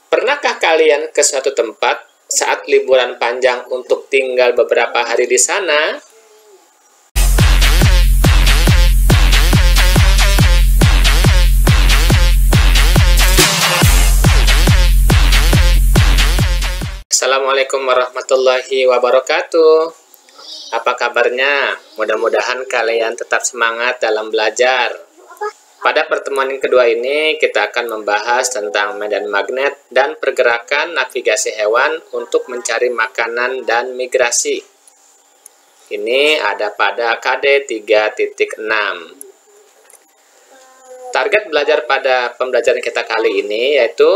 Pernahkah kalian ke suatu tempat saat liburan panjang untuk tinggal beberapa hari di sana? Assalamualaikum warahmatullahi wabarakatuh. Apa kabarnya? Mudah-mudahan kalian tetap semangat dalam belajar. Pada pertemuan yang kedua ini, kita akan membahas tentang medan magnet dan pergerakan navigasi hewan untuk mencari makanan dan migrasi. Ini ada pada KD 3.6. Target belajar pada pembelajaran kita kali ini yaitu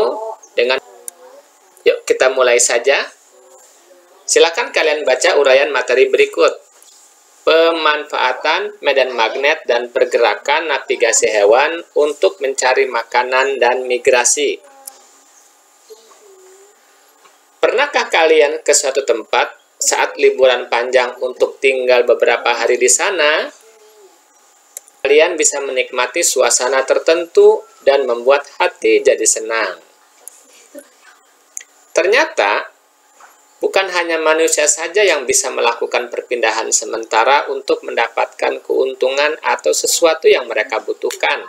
dengan... Yuk kita mulai saja. Silakan kalian baca uraian materi berikut. Pemanfaatan medan magnet dan pergerakan navigasi hewan untuk mencari makanan dan migrasi. Pernahkah kalian ke suatu tempat saat liburan panjang untuk tinggal beberapa hari di sana? Kalian bisa menikmati suasana tertentu dan membuat hati jadi senang. Ternyata, bukan hanya manusia saja yang bisa melakukan perpindahan sementara untuk mendapatkan keuntungan atau sesuatu yang mereka butuhkan.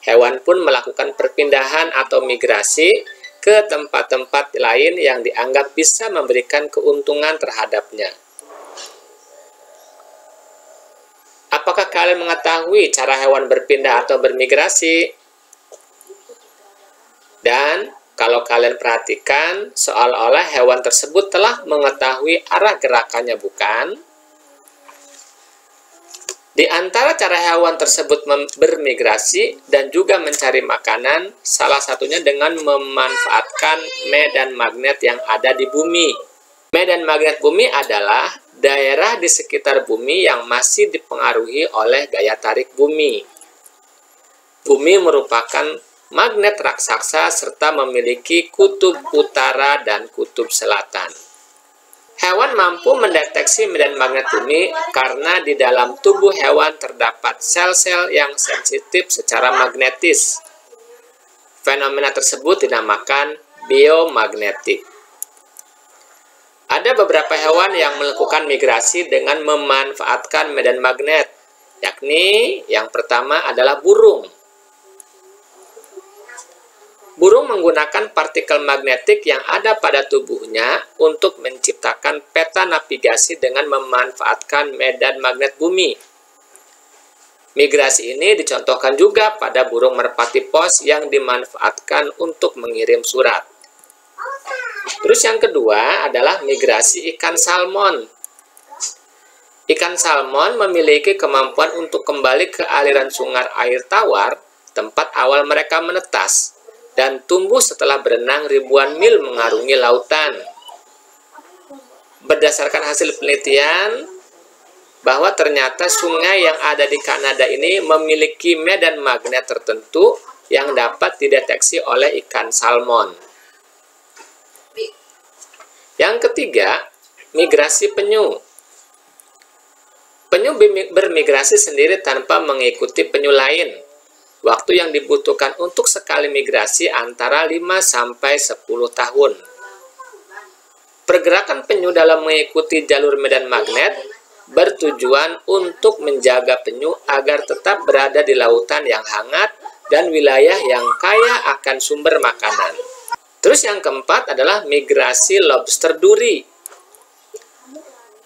Hewan pun melakukan perpindahan atau migrasi ke tempat-tempat lain yang dianggap bisa memberikan keuntungan terhadapnya. Apakah kalian mengetahui cara hewan berpindah atau bermigrasi? Dan kalau kalian perhatikan, seolah-olah hewan tersebut telah mengetahui arah gerakannya, bukan? Di antara cara hewan tersebut bermigrasi dan juga mencari makanan, salah satunya dengan memanfaatkan medan magnet yang ada di bumi. Medan magnet bumi adalah daerah di sekitar bumi yang masih dipengaruhi oleh gaya tarik bumi. Bumi merupakan magnet raksasa serta memiliki kutub utara dan kutub selatan. Hewan mampu mendeteksi medan magnet bumi karena di dalam tubuh hewan terdapat sel-sel yang sensitif secara magnetis. Fenomena tersebut dinamakan biomagnetik. Ada beberapa hewan yang melakukan migrasi dengan memanfaatkan medan magnet, yakni yang pertama adalah burung. Burung menggunakan partikel magnetik yang ada pada tubuhnya untuk menciptakan peta navigasi dengan memanfaatkan medan magnet bumi. Migrasi ini dicontohkan juga pada burung merpati pos yang dimanfaatkan untuk mengirim surat. Terus yang kedua adalah migrasi ikan salmon. Ikan salmon memiliki kemampuan untuk kembali ke aliran sungai air tawar, tempat awal mereka menetas, dan tumbuh setelah berenang ribuan mil mengarungi lautan. Berdasarkan hasil penelitian, bahwa ternyata sungai yang ada di Kanada ini memiliki medan magnet tertentu yang dapat dideteksi oleh ikan salmon. Yang ketiga, migrasi penyu. Penyu bermigrasi sendiri tanpa mengikuti penyu lain. Waktu yang dibutuhkan untuk sekali migrasi antara 5-10 tahun. Pergerakan penyu dalam mengikuti jalur medan magnet bertujuan untuk menjaga penyu agar tetap berada di lautan yang hangat dan wilayah yang kaya akan sumber makanan. Terus yang keempat adalah migrasi lobster duri.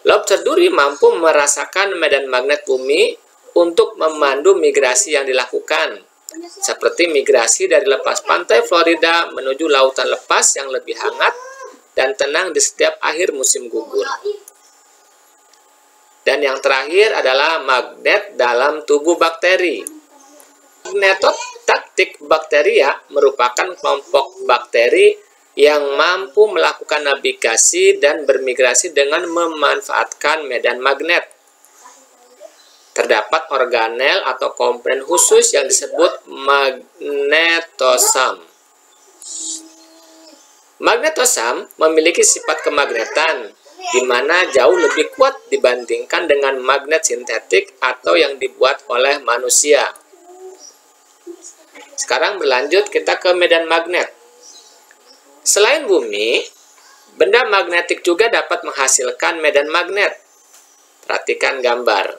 Lobster duri mampu merasakan medan magnet bumi untuk memandu migrasi yang dilakukan, seperti migrasi dari lepas pantai Florida menuju lautan lepas yang lebih hangat dan tenang di setiap akhir musim gugur. Dan yang terakhir adalah magnet dalam tubuh bakteri. Magnetotaktik bakteria merupakan kelompok bakteri yang mampu melakukan navigasi dan bermigrasi dengan memanfaatkan medan magnet. Terdapat organel atau komponen khusus yang disebut magnetosam. Magnetosam memiliki sifat kemagnetan, di mana jauh lebih kuat dibandingkan dengan magnet sintetik atau yang dibuat oleh manusia. Sekarang berlanjut kita ke medan magnet. Selain bumi, benda magnetik juga dapat menghasilkan medan magnet. Perhatikan gambar.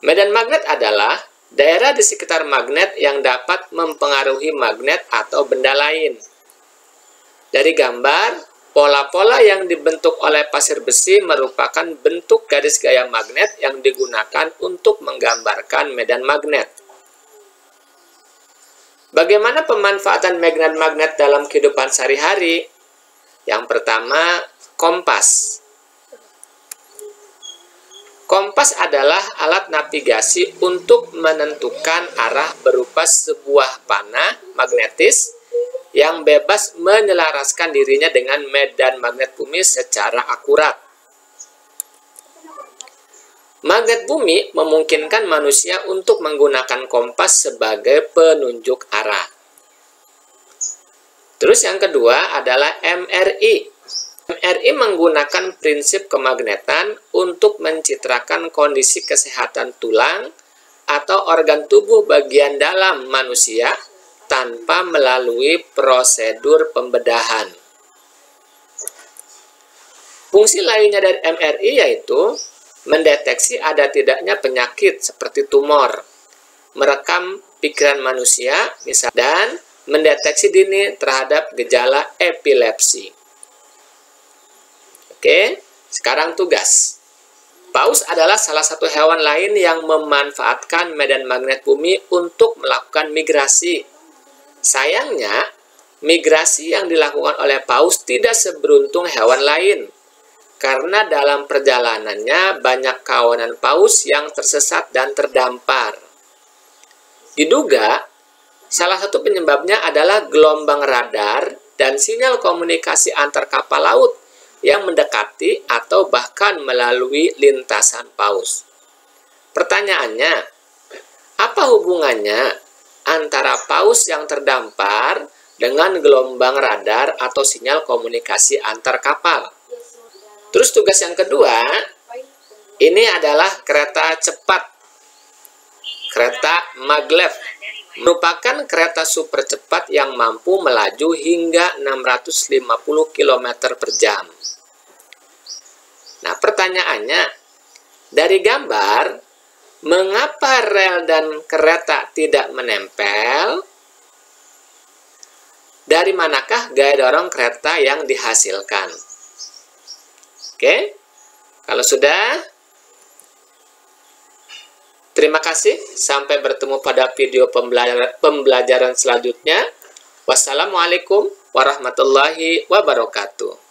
Medan magnet adalah daerah di sekitar magnet yang dapat mempengaruhi magnet atau benda lain. Dari gambar, pola-pola yang dibentuk oleh pasir besi merupakan bentuk garis gaya magnet yang digunakan untuk menggambarkan medan magnet. Bagaimana pemanfaatan magnet dalam kehidupan sehari-hari? Yang pertama, kompas. Kompas adalah alat navigasi untuk menentukan arah berupa sebuah panah magnetis yang bebas menyelaraskan dirinya dengan medan magnet bumi secara akurat. Magnet bumi memungkinkan manusia untuk menggunakan kompas sebagai penunjuk arah. Terus yang kedua adalah MRI. MRI menggunakan prinsip kemagnetan untuk mencitrakan kondisi kesehatan tulang atau organ tubuh bagian dalam manusia tanpa melalui prosedur pembedahan. Fungsi lainnya dari MRI yaitu mendeteksi ada tidaknya penyakit seperti tumor, merekam pikiran manusia, dan mendeteksi dini terhadap gejala epilepsi. Oke, sekarang tugas. Paus adalah salah satu hewan lain yang memanfaatkan medan magnet bumi untuk melakukan migrasi. Sayangnya, migrasi yang dilakukan oleh paus tidak seberuntung hewan lain, karena dalam perjalanannya banyak kawanan paus yang tersesat dan terdampar. Diduga, salah satu penyebabnya adalah gelombang radar dan sinyal komunikasi antar kapal laut yang mendekati atau bahkan melalui lintasan paus. Pertanyaannya, apa hubungannya antara paus yang terdampar dengan gelombang radar atau sinyal komunikasi antar kapal? Terus tugas yang kedua, ini adalah kereta cepat. Kereta maglev merupakan kereta super cepat yang mampu melaju hingga 650 km per jam. Nah, pertanyaannya, dari gambar, mengapa rel dan kereta tidak menempel? Dari manakah gaya dorong kereta yang dihasilkan? Oke, kalau sudah, terima kasih. Sampai bertemu pada video pembelajaran selanjutnya. Wassalamualaikum warahmatullahi wabarakatuh.